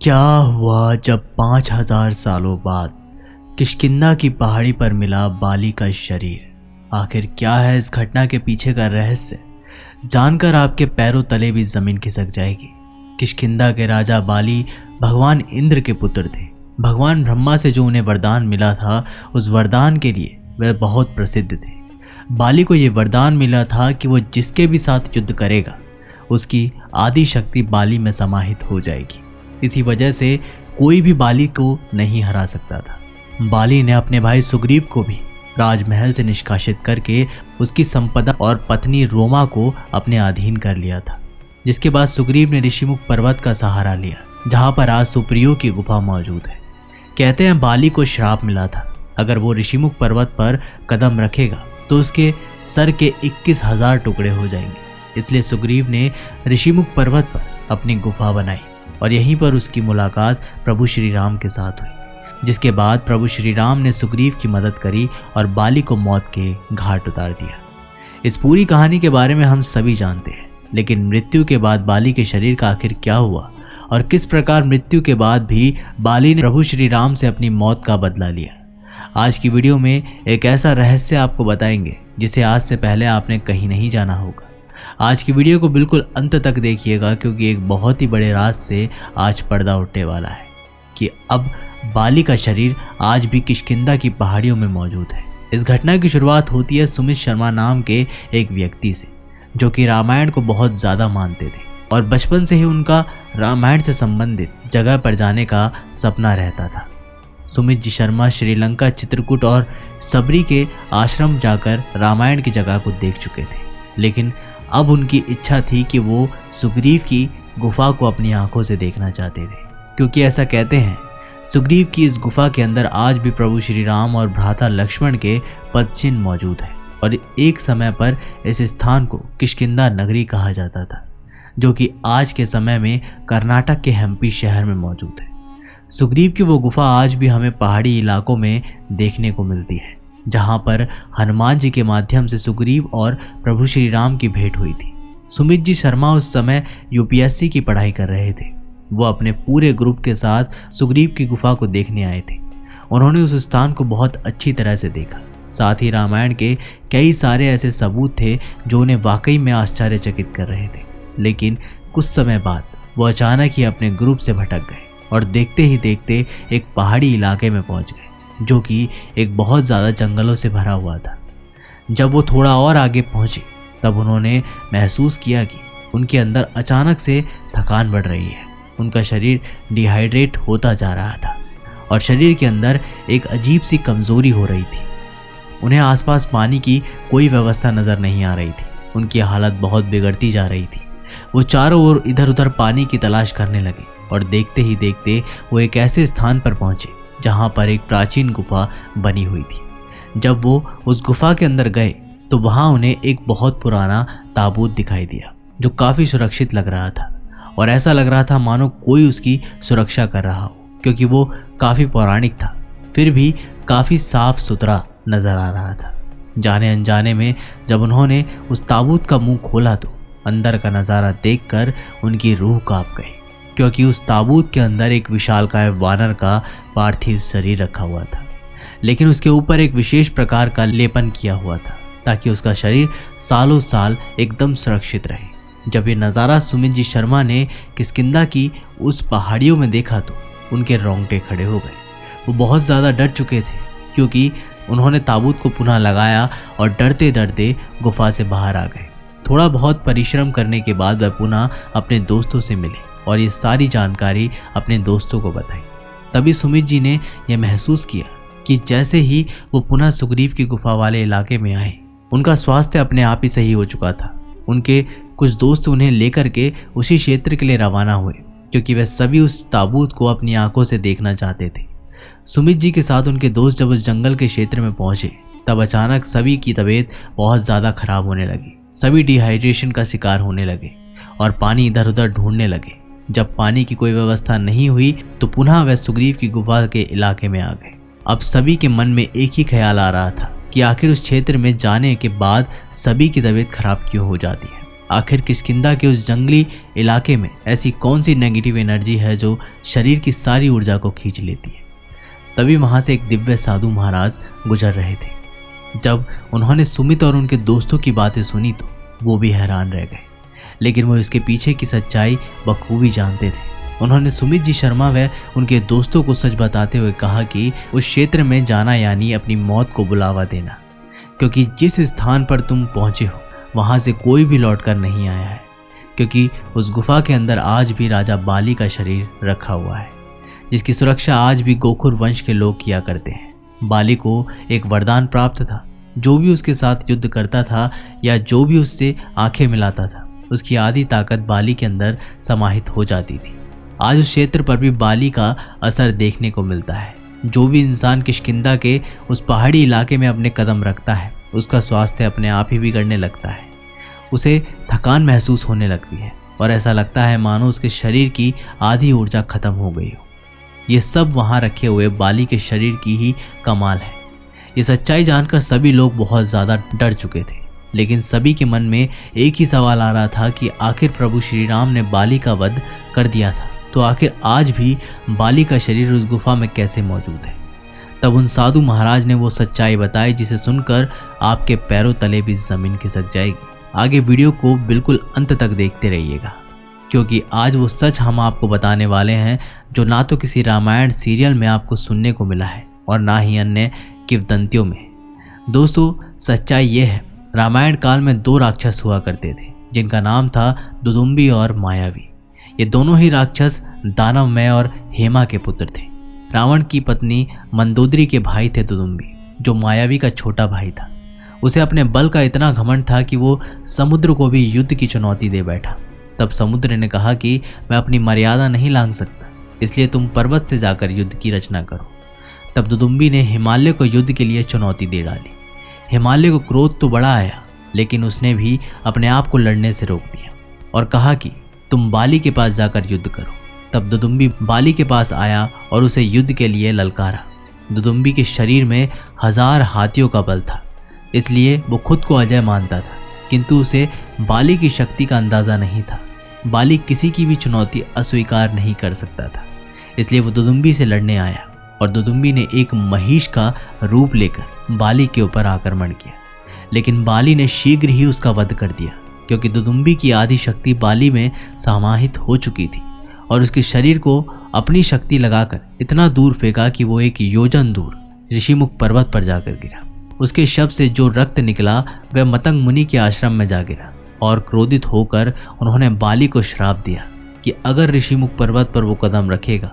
क्या हुआ जब 5000 सालों बाद किष्किंधा की पहाड़ी पर मिला बाली का शरीर? आखिर क्या है इस घटना के पीछे का रहस्य? जानकर आपके पैरों तले भी जमीन खिसक जाएगी। किष्किंधा के राजा बाली भगवान इंद्र के पुत्र थे। भगवान ब्रह्मा से जो उन्हें वरदान मिला था, उस वरदान के लिए वह बहुत प्रसिद्ध थे। बाली को यह वरदान मिला था कि वो जिसके भी साथ युद्ध करेगा, उसकी आदि शक्ति बाली में समाहित हो जाएगी। इसी वजह से कोई भी बाली को नहीं हरा सकता था। बाली ने अपने भाई सुग्रीव को भी राजमहल से निष्कासित करके उसकी संपदा और पत्नी रोमा को अपने अधीन कर लिया था। जिसके बाद सुग्रीव ने ऋषिमुख पर्वत का सहारा लिया, जहां पर आज सुप्रियो की गुफा मौजूद है। कहते हैं बाली को श्राप मिला था, अगर वो ऋषिमुख पर्वत पर कदम रखेगा तो उसके सर के 21,000 टुकड़े हो जाएंगे। इसलिए सुग्रीव ने ऋषिमुख पर्वत पर अपनी गुफा बनाई और यहीं पर उसकी मुलाकात प्रभु श्री राम के साथ हुई। जिसके बाद प्रभु श्री राम ने सुग्रीव की मदद करी और बाली को मौत के घाट उतार दिया। इस पूरी कहानी के बारे में हम सभी जानते हैं, लेकिन मृत्यु के बाद बाली के शरीर का आखिर क्या हुआ और किस प्रकार मृत्यु के बाद भी बाली ने प्रभु श्री राम से अपनी मौत का बदला लिया, आज की वीडियो में एक ऐसा रहस्य आपको बताएंगे जिसे आज से पहले आपने कहीं नहीं जाना होगा। आज की वीडियो को बिल्कुल अंत तक देखिएगा, क्योंकि एक बहुत ही बड़े राज से आज पर्दा उठने वाला है कि अब बाली का शरीर आज भी किष्किंधा की पहाड़ियों में मौजूद है। इस घटना की शुरुआत होती है सुमित शर्मा नाम के एक व्यक्ति से, जो कि रामायण को बहुत ज़्यादा मानते थे और बचपन से ही उनका रामायण से संबंधित जगह पर जाने का सपना रहता था। सुमित जी शर्मा श्रीलंका, चित्रकूट और सबरी के आश्रम जाकर रामायण की जगह को देख चुके थे, लेकिन अब उनकी इच्छा थी कि वो सुग्रीव की गुफा को अपनी आंखों से देखना चाहते थे, क्योंकि ऐसा कहते हैं सुग्रीव की इस गुफा के अंदर आज भी प्रभु श्री राम और भ्राता लक्ष्मण के पदचिन्ह मौजूद है और एक समय पर इस स्थान को किष्किंधा नगरी कहा जाता था, जो कि आज के समय में कर्नाटक के हम्पी शहर में मौजूद है। सुग्रीव की वो गुफा आज भी हमें पहाड़ी इलाकों में देखने को मिलती है, जहां पर हनुमान जी के माध्यम से सुग्रीव और प्रभु श्री राम की भेंट हुई थी। सुमित जी शर्मा उस समय यूपीएससी की पढ़ाई कर रहे थे। वो अपने पूरे ग्रुप के साथ सुग्रीव की गुफा को देखने आए थे। उन्होंने उस स्थान को बहुत अच्छी तरह से देखा। साथ ही रामायण के कई सारे ऐसे सबूत थे जो उन्हें वाकई में आश्चर्यचकित कर रहे थे। लेकिन कुछ समय बाद वो अचानक ही अपने ग्रुप से भटक गए और देखते ही देखते एक पहाड़ी इलाके में पहुंच गए, जो कि एक बहुत ज़्यादा जंगलों से भरा हुआ था। जब वो थोड़ा और आगे पहुंचे, तब उन्होंने महसूस किया कि उनके अंदर अचानक से थकान बढ़ रही है। उनका शरीर डिहाइड्रेट होता जा रहा था और शरीर के अंदर एक अजीब सी कमज़ोरी हो रही थी। उन्हें आसपास पानी की कोई व्यवस्था नज़र नहीं आ रही थी। उनकी हालत बहुत बिगड़ती जा रही थी। वो चारों ओर इधर उधर पानी की तलाश करने लगे और देखते ही देखते वो एक ऐसे स्थान पर पहुंचे जहां पर एक प्राचीन गुफा बनी हुई थी। जब वो उस गुफा के अंदर गए तो वहां उन्हें एक बहुत पुराना ताबूत दिखाई दिया, जो काफ़ी सुरक्षित लग रहा था और ऐसा लग रहा था मानो कोई उसकी सुरक्षा कर रहा हो, क्योंकि वो काफ़ी पौराणिक था, फिर भी काफ़ी साफ सुथरा नज़र आ रहा था। जाने अनजाने में जब उन्होंने उस ताबूत का मुंह खोला तो अंदर का नज़ारा देखकर उनकी रूह कांप गई, क्योंकि उस ताबूत के अंदर एक विशालकाय वानर का पार्थिव शरीर रखा हुआ था, लेकिन उसके ऊपर एक विशेष प्रकार का लेपन किया हुआ था ताकि उसका शरीर सालों साल एकदम सुरक्षित रहे। जब ये नज़ारा सुमित जी शर्मा ने किष्किंधा की उस पहाड़ियों में देखा तो उनके रोंगटे खड़े हो गए। वो बहुत ज़्यादा डर चुके थे, क्योंकि उन्होंने ताबूत को पुनः लगाया और डरते डरते गुफा से बाहर आ गए। थोड़ा बहुत परिश्रम करने के बाद वह पुनः अपने दोस्तों से मिले और ये सारी जानकारी अपने दोस्तों को बताई। तभी सुमित जी ने यह महसूस किया कि जैसे ही वो पुनः सुग्रीव की गुफा वाले इलाके में आए, उनका स्वास्थ्य अपने आप ही सही हो चुका था। उनके कुछ दोस्त उन्हें लेकर के उसी क्षेत्र के लिए रवाना हुए, क्योंकि वे सभी उस ताबूत को अपनी आंखों से देखना चाहते थे। सुमित जी के साथ उनके दोस्त जब उस जंगल के क्षेत्र में पहुंचे, तब अचानक सभी की तबीयत बहुत ज़्यादा खराब होने लगी। सभी डिहाइड्रेशन का शिकार होने लगे और पानी इधर उधर ढूंढने लगे। जब पानी की कोई व्यवस्था नहीं हुई तो पुनः वह सुग्रीव की गुफा के इलाके में आ गए। अब सभी के मन में एक ही ख्याल आ रहा था कि आखिर उस क्षेत्र में जाने के बाद सभी की तबीयत खराब क्यों हो जाती है। आखिर किष्किंधा के उस जंगली इलाके में ऐसी कौन सी नेगेटिव एनर्जी है जो शरीर की सारी ऊर्जा को खींच लेती है। तभी वहां से एक दिव्य साधु महाराज गुजर रहे थे। जब उन्होंने सुमित और उनके दोस्तों की बातें सुनी तो वो भी हैरान रह गए, लेकिन वो इसके पीछे की सच्चाई बखूबी जानते थे। उन्होंने सुमित जी शर्मा व उनके दोस्तों को सच बताते हुए कहा कि उस क्षेत्र में जाना यानी अपनी मौत को बुलावा देना, क्योंकि जिस स्थान पर तुम पहुंचे हो वहां से कोई भी लौटकर नहीं आया है, क्योंकि उस गुफा के अंदर आज भी राजा बाली का शरीर रखा हुआ है, जिसकी सुरक्षा आज भी गोखुर वंश के लोग किया करते हैं। बाली को एक वरदान प्राप्त था, जो भी उसके साथ युद्ध करता था या जो भी उससे आंखें मिलाता था, उसकी आधी ताकत बाली के अंदर समाहित हो जाती थी। आज उस क्षेत्र पर भी बाली का असर देखने को मिलता है। जो भी इंसान किष्किंधा के उस पहाड़ी इलाके में अपने कदम रखता है, उसका स्वास्थ्य अपने आप ही बिगड़ने लगता है। उसे थकान महसूस होने लगती है और ऐसा लगता है मानो उसके शरीर की आधी ऊर्जा खत्म हो गई हो। ये सब वहाँ रखे हुए बाली के शरीर की ही कमाल है। ये सच्चाई जानकर सभी लोग बहुत ज़्यादा डर चुके थे, लेकिन सभी के मन में एक ही सवाल आ रहा था कि आखिर प्रभु श्री राम ने बाली का वध कर दिया था, तो आखिर आज भी बाली का शरीर उस गुफा में कैसे मौजूद है। तब उन साधु महाराज ने वो सच्चाई बताई जिसे सुनकर आपके पैरों तले भी जमीन खिसक जाएगी। आगे वीडियो को बिल्कुल अंत तक देखते रहिएगा, क्योंकि आज वो सच हम आपको बताने वाले हैं जो ना तो किसी रामायण सीरियल में आपको सुनने को मिला है और ना ही अन्य किंवदंतियों में। दोस्तों, सच्चाई ये है, रामायण काल में 2 राक्षस हुआ करते थे जिनका नाम था दुदुम्बी और मायावी। ये दोनों ही राक्षस दानवमय और हेमा के पुत्र थे। रावण की पत्नी मंदोदरी के भाई थे दुदुम्बी, जो मायावी का छोटा भाई था। उसे अपने बल का इतना घमंड था कि वो समुद्र को भी युद्ध की चुनौती दे बैठा। तब समुद्र ने कहा कि मैं अपनी मर्यादा नहीं लांघ सकता, इसलिए तुम पर्वत से जाकर युद्ध की रचना करो। तब दुदुम्बी ने हिमालय को युद्ध के लिए चुनौती दे डाली। हिमालय को क्रोध तो बड़ा आया, लेकिन उसने भी अपने आप को लड़ने से रोक दिया और कहा कि तुम बाली के पास जाकर युद्ध करो। तब दुदुम्बी बाली के पास आया और उसे युद्ध के लिए ललकारा। दुदुम्बी के शरीर में 1000 हाथियों का बल था, इसलिए वो खुद को अजय मानता था, किंतु उसे बाली की शक्ति का अंदाजा नहीं था। बाली किसी की भी चुनौती अस्वीकार नहीं कर सकता था, इसलिए वो दुदुम्बी से लड़ने आया और दुदुम्बी ने एक महिष का रूप लेकर बाली के ऊपर आक्रमण किया, लेकिन बाली ने शीघ्र ही उसका वध कर दिया, क्योंकि दुदुम्बी की आधी शक्ति बाली में समाहित हो चुकी थी और उसके शरीर को अपनी शक्ति लगाकर इतना दूर फेंका कि वो एक योजन दूर ऋषिमुख पर्वत पर जाकर गिरा। उसके शव से जो रक्त निकला वह मतंग मुनि के आश्रम में जा गिरा और क्रोधित होकर उन्होंने बाली को श्राप दिया कि अगर ऋषिमुख पर्वत पर वो कदम रखेगा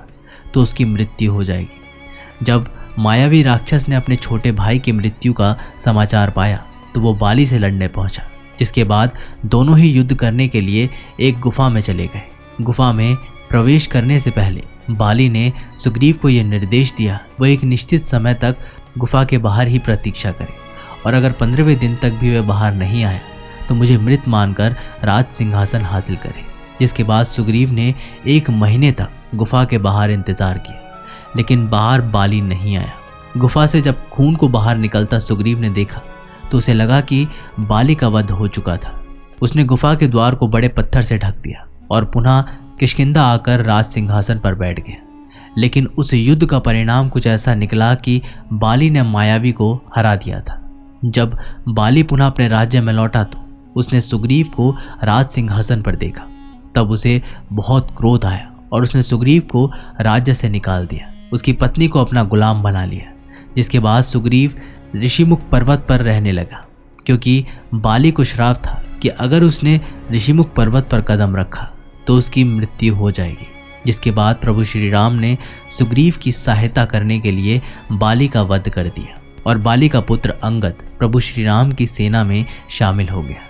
तो उसकी मृत्यु हो जाएगी। जब मायावी राक्षस ने अपने छोटे भाई की मृत्यु का समाचार पाया तो वो बाली से लड़ने पहुंचा, जिसके बाद दोनों ही युद्ध करने के लिए एक गुफा में चले गए। गुफा में प्रवेश करने से पहले बाली ने सुग्रीव को यह निर्देश दिया वो एक निश्चित समय तक गुफा के बाहर ही प्रतीक्षा करे और अगर 15वें दिन तक भी वह बाहर नहीं आया तो मुझे मृत मानकर राज सिंहासन हासिल करे। जिसके बाद सुग्रीव ने 1 महीने तक गुफा के बाहर इंतजार किया, लेकिन बाहर बाली नहीं आया। गुफा से जब खून को बाहर निकलता सुग्रीव ने देखा तो उसे लगा कि बाली का वध हो चुका था। उसने गुफा के द्वार को बड़े पत्थर से ढक दिया और पुनः किष्किंधा आकर राज सिंहासन पर बैठ गया। लेकिन उस युद्ध का परिणाम कुछ ऐसा निकला कि बाली ने मायावी को हरा दिया था। जब बाली पुनः अपने राज्य में लौटा तो उसने सुग्रीव को राज सिंहासन पर देखा। तब उसे बहुत क्रोध आया और उसने सुग्रीव को राज्य से निकाल दिया, उसकी पत्नी को अपना गुलाम बना लिया। जिसके बाद सुग्रीव ऋषिमुख पर्वत पर रहने लगा, क्योंकि बाली को श्राप था कि अगर उसने ऋषिमुख पर्वत पर कदम रखा तो उसकी मृत्यु हो जाएगी। जिसके बाद प्रभु श्री राम ने सुग्रीव की सहायता करने के लिए बाली का वध कर दिया और बाली का पुत्र अंगद प्रभु श्री राम की सेना में शामिल हो गया।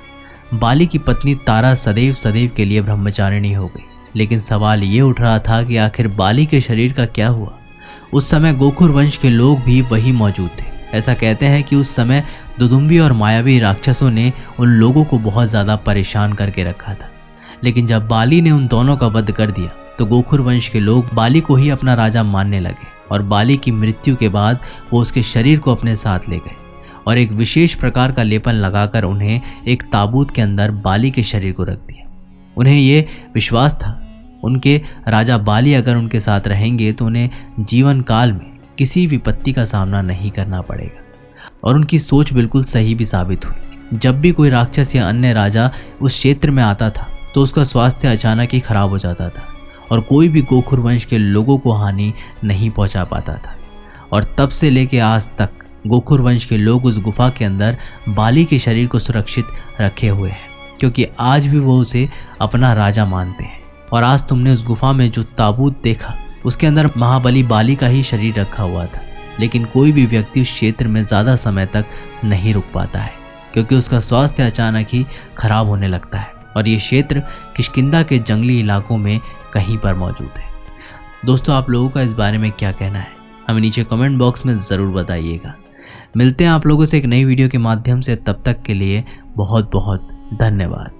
बाली की पत्नी तारा सदैव सदैव के लिए ब्रह्मचारिणी हो गई, लेकिन सवाल ये उठ रहा था कि आखिर बाली के शरीर का क्या हुआ। उस समय गोखुर वंश के लोग भी वही मौजूद थे। ऐसा कहते हैं कि उस समय दुदुम्बी और मायावी राक्षसों ने उन लोगों को बहुत ज़्यादा परेशान करके रखा था, लेकिन जब बाली ने उन दोनों का वध कर दिया तो गोखुर वंश के लोग बाली को ही अपना राजा मानने लगे और बाली की मृत्यु के बाद वो उसके शरीर को अपने साथ ले गए और एक विशेष प्रकार का लेपन लगाकर उन्हें एक ताबूत के अंदर बाली के शरीर को रख दिया। उन्हें ये विश्वास था उनके राजा बाली अगर उनके साथ रहेंगे तो उन्हें जीवन काल में किसी विपत्ति का सामना नहीं करना पड़ेगा। और उनकी सोच बिल्कुल सही भी साबित हुई। जब भी कोई राक्षस या अन्य राजा उस क्षेत्र में आता था तो उसका स्वास्थ्य अचानक ही खराब हो जाता था और कोई भी गोखुर वंश के लोगों को हानि नहीं पहुंचा पाता था। और तब से लेके आज तक गोखुर वंश के लोग उस गुफा के अंदर बाली के शरीर को सुरक्षित रखे हुए हैं, क्योंकि आज भी वो उसे अपना राजा मानते हैं। और आज तुमने उस गुफा में जो ताबूत देखा उसके अंदर महाबली बाली का ही शरीर रखा हुआ था। लेकिन कोई भी व्यक्ति उस क्षेत्र में ज़्यादा समय तक नहीं रुक पाता है, क्योंकि उसका स्वास्थ्य अचानक ही खराब होने लगता है। और ये क्षेत्र किष्किंधा के जंगली इलाकों में कहीं पर मौजूद है। दोस्तों, आप लोगों का इस बारे में क्या कहना है हमें नीचे कमेंट बॉक्स में ज़रूर बताइएगा। मिलते हैं आप लोगों से एक नई वीडियो के माध्यम से। तब तक के लिए बहुत बहुत धन्यवाद।